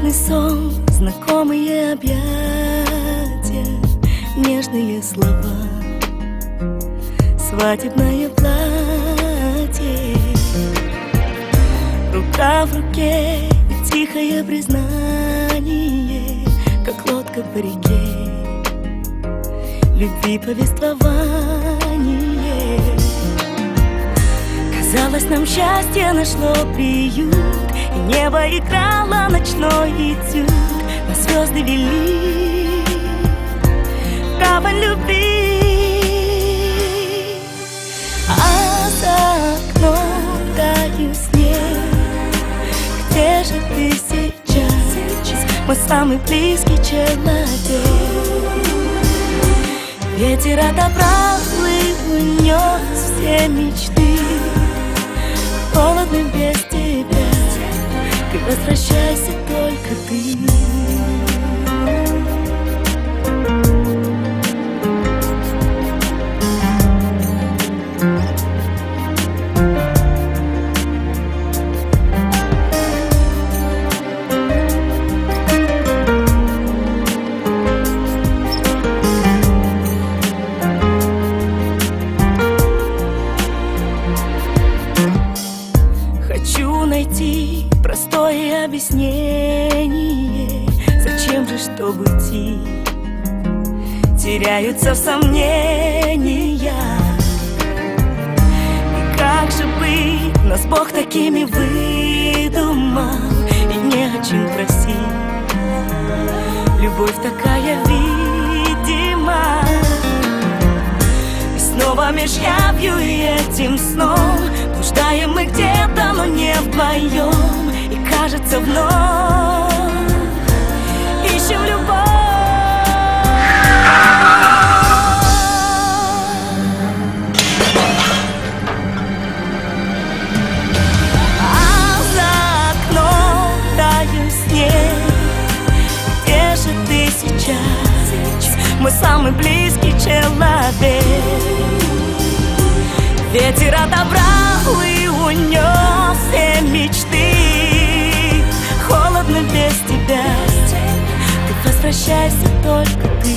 Нежный сон, знакомые объятия, нежные слова, свадебное платье, рука в руке и тихое признание, как лодка по реке, любви повествование. Казалось, нам счастье нашло приют, и небо играло ночной этюд, но звезды вели право любви. А за окном тает снег. Где же ты сейчас? Мой самый близкий человек. Ветер отобрал и унес все мечты. Холодно без тебя, ты возвращайся только ты. Хочу найти простое объяснение, зачем же, чтобы идти, теряются в сомнения. И как же быть, нас Бог такими выдумал, и не о чем просить. Любовь такая видима, и снова меж явью и этим сном блуждаем мы где-то, но не вдвоем. И кажется, вновь ищем любовь. А за окном тает снег. Где же ты сейчас, мой самый близкий человек? Ветер отобрал и унес все мечты. Холодно без тебя, ты возвращайся только ты.